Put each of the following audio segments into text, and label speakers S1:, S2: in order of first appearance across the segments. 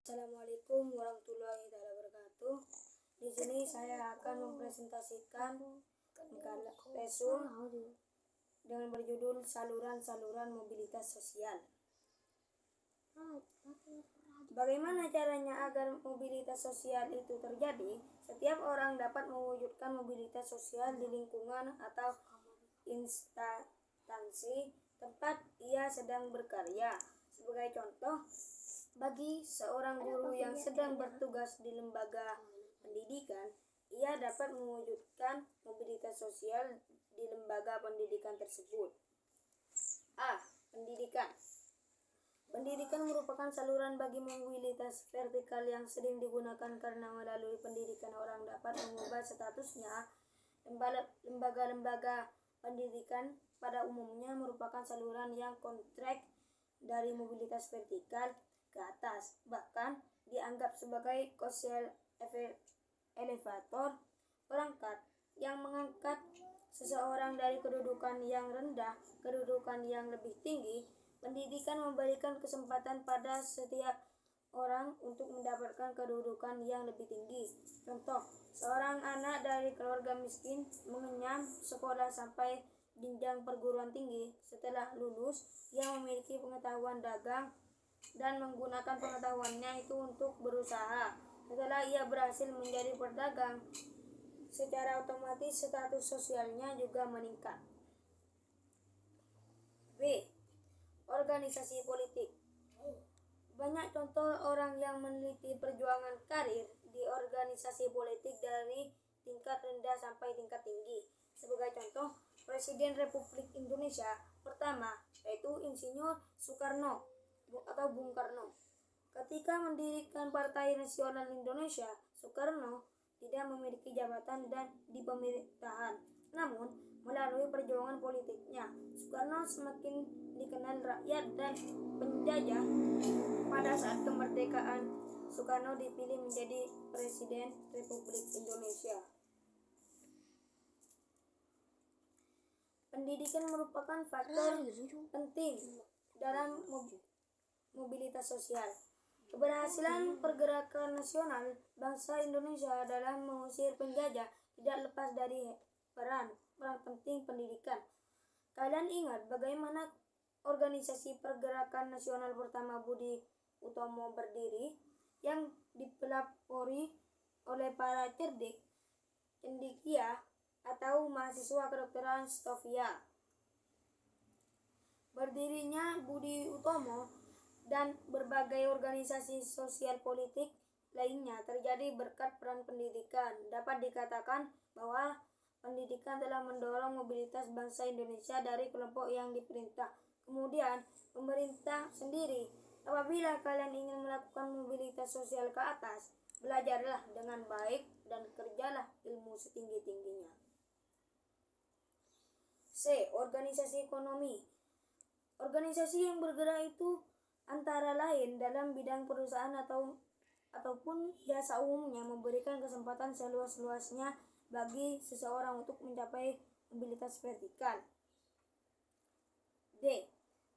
S1: Assalamualaikum warahmatullahi wabarakatuh. Di sini saya akan mempresentasikan lesung dengan berjudul saluran-saluran mobilitas sosial. Bagaimana caranya agar mobilitas sosial itu terjadi? Setiap orang dapat mewujudkan mobilitas sosial di lingkungan atau instansi tempat ia sedang berkarya. Sebagai contoh, bagi seorang guru yang sedang bertugas di lembaga pendidikan, ia dapat mewujudkan mobilitas sosial di lembaga pendidikan tersebut. A. Pendidikan. Pendidikan merupakan saluran bagi mobilitas vertikal yang sering digunakan karena melalui pendidikan orang dapat mengubah statusnya. Lembaga-lembaga pendidikan pada umumnya merupakan saluran yang kontrak dari mobilitas vertikal ke atas, bahkan dianggap sebagai social elevator, perangkat yang mengangkat seseorang dari kedudukan yang rendah ke kedudukan yang lebih tinggi. Pendidikan memberikan kesempatan pada setiap orang untuk mendapatkan kedudukan yang lebih tinggi. Contoh, seorang anak dari keluarga miskin mengenyam sekolah sampai jenjang perguruan tinggi. Setelah lulus, ia memiliki pengetahuan dagang dan menggunakan pengetahuannya itu untuk berusaha. Setelah ia berhasil menjadi pedagang, secara otomatis status sosialnya juga meningkat. B. Organisasi politik. Banyak contoh orang yang meneliti perjuangan karir di organisasi politik dari tingkat rendah sampai tingkat tinggi. Sebagai contoh, Presiden Republik Indonesia pertama yaitu Insinyur Soekarno atau Bung Karno. Ketika mendirikan Partai Nasional Indonesia, Soekarno tidak memiliki jabatan dan di pemerintahan. Namun, melalui perjuangan politiknya, Soekarno semakin dikenal rakyat dan penjajah. Pada saat kemerdekaan, Soekarno dipilih menjadi Presiden Republik Indonesia. Pendidikan merupakan faktor penting dalam mobilitas sosial. Keberhasilan pergerakan nasional bangsa Indonesia dalam mengusir penjajah tidak lepas dari peran penting pendidikan. Kalian ingat bagaimana organisasi pergerakan nasional pertama Budi Utomo berdiri, yang dipelopori oleh para cendekia atau mahasiswa kedokteran Stovia. Berdirinya Budi Utomo dan berbagai organisasi sosial politik lainnya terjadi berkat peran pendidikan. Dapat dikatakan bahwa pendidikan telah mendorong mobilitas bangsa Indonesia dari kelompok yang diperintah. Kemudian, pemerintah sendiri. Apabila kalian ingin melakukan mobilitas sosial ke atas, belajarlah dengan baik dan kerjalah ilmu setinggi-tingginya. C. Organisasi ekonomi. Organisasi yang bergerak itu antara lain dalam bidang perusahaan ataupun jasa umumnya memberikan kesempatan seluas-luasnya bagi seseorang untuk mencapai mobilitas vertikal. D.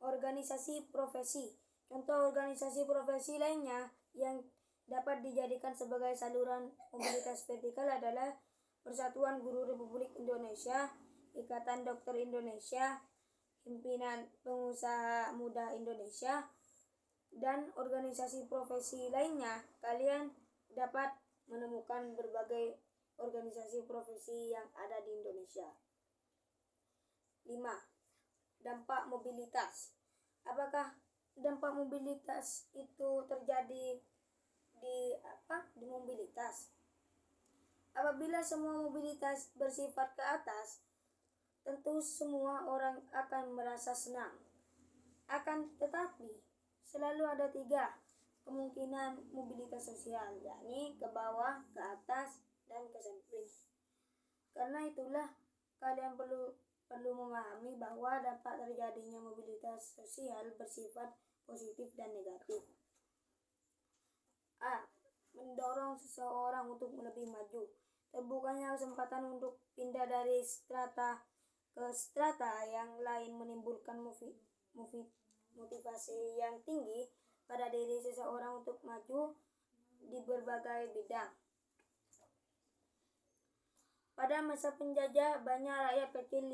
S1: Organisasi profesi. Contoh organisasi profesi lainnya yang dapat dijadikan sebagai saluran mobilitas vertikal adalah Persatuan Guru Republik Indonesia, Ikatan Dokter Indonesia, Himpunan Pengusaha Muda Indonesia, dan organisasi profesi lainnya. Kalian dapat menemukan berbagai organisasi profesi yang ada di Indonesia. 5. Dampak mobilitas. Apakah dampak mobilitas itu terjadi di mobilitas? Apabila semua mobilitas bersifat ke atas, tentu semua orang akan merasa senang. Akan tetapi, selalu ada 3 kemungkinan mobilitas sosial, yakni ke bawah, ke atas, dan ke samping. Karena itulah kalian perlu memahami bahwa dampak terjadinya mobilitas sosial bersifat positif dan negatif. A. Mendorong seseorang untuk lebih maju. Terbukanya kesempatan untuk pindah dari strata ke strata yang lain menimbulkan motivasi yang tinggi pada diri seseorang untuk maju di berbagai bidang. Pada masa penjajah, banyak rakyat kecil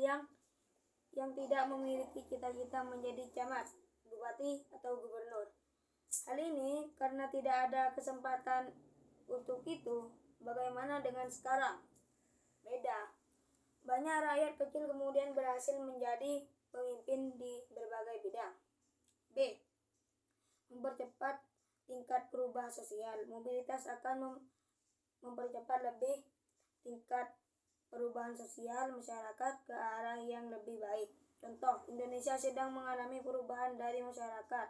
S1: yang tidak memiliki cita-cita menjadi camat, bupati, atau gubernur. Hal ini karena tidak ada kesempatan untuk itu. Bagaimana dengan sekarang? Beda. Banyak rakyat kecil kemudian berhasil menjadi pemimpin di berbagai bidang. B. Mempercepat tingkat perubahan sosial. Mobilitas akan mempercepat lebih tingkat perubahan sosial masyarakat ke arah yang lebih baik. Contoh, Indonesia sedang mengalami perubahan dari masyarakat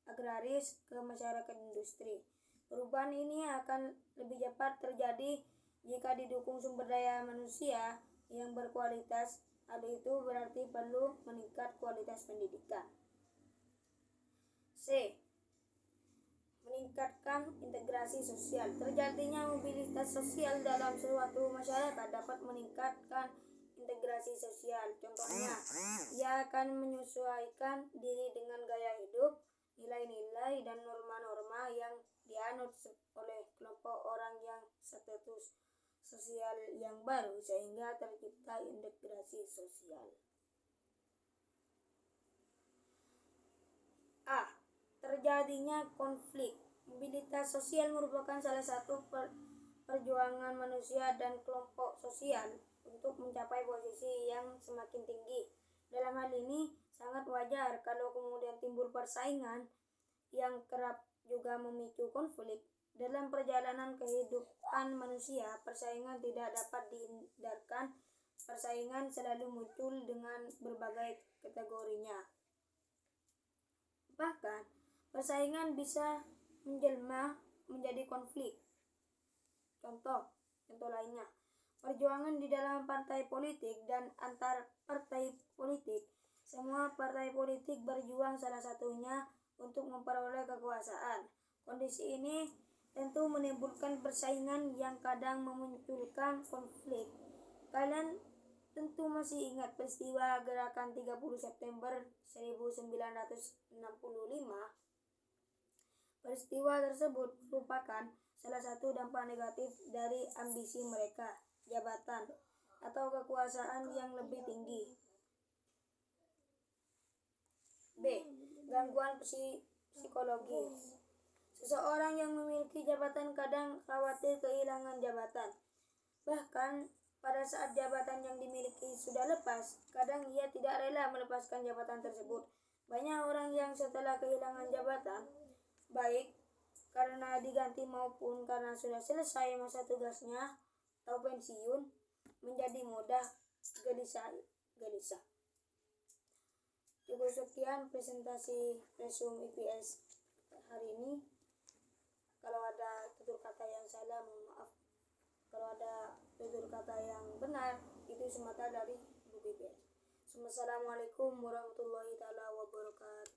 S1: agraris ke masyarakat industri. Perubahan ini akan lebih cepat terjadi jika didukung sumber daya manusia yang berkualitas. Hal itu berarti perlu meningkat kualitas pendidikan. C. Meningkatkan integrasi sosial. Terjadinya mobilitas sosial dalam suatu masyarakat dapat meningkatkan integrasi sosial. Contohnya, ia akan menyesuaikan diri dengan gaya hidup, nilai-nilai, dan norma-norma yang dianut oleh kelompok orang yang status sosial yang baru, sehingga tercipta integrasi sosial. A. Terjadinya konflik. Mobilitas sosial merupakan salah satu perjuangan manusia dan kelompok sosial untuk mencapai posisi yang semakin tinggi. Dalam hal ini, sangat wajar kalau kemudian timbul persaingan yang kerap juga memicu konflik. Dalam perjalanan kehidupan manusia, persaingan tidak dapat dihindarkan. Persaingan selalu muncul dengan berbagai kategorinya. Bahkan, persaingan bisa menjelma menjadi konflik. Contoh lainnya, perjuangan di dalam partai politik dan antar partai politik. Semua partai politik berjuang salah satunya untuk memperoleh kekuasaan. Kondisi ini tentu menimbulkan persaingan yang kadang memunculkan konflik. Kalian tentu masih ingat peristiwa gerakan 30 September 1965. Peristiwa tersebut merupakan salah satu dampak negatif dari ambisi mereka, jabatan, atau kekuasaan yang lebih tinggi. B. Gangguan psikologis. Seseorang yang memiliki jabatan kadang khawatir kehilangan jabatan. Bahkan pada saat jabatan yang dimiliki sudah lepas, kadang ia tidak rela melepaskan jabatan tersebut. Banyak orang yang setelah kehilangan jabatan, baik karena diganti maupun karena sudah selesai masa tugasnya atau pensiun, menjadi mudah gelisah. Cukup sekian presentasi Presum IPS hari ini. Kalau ada tutur kata yang salah, mohon maaf. Kalau ada tutur kata yang benar, itu semata dari buku IPS. Assalamualaikum warahmatullahi wabarakatuh.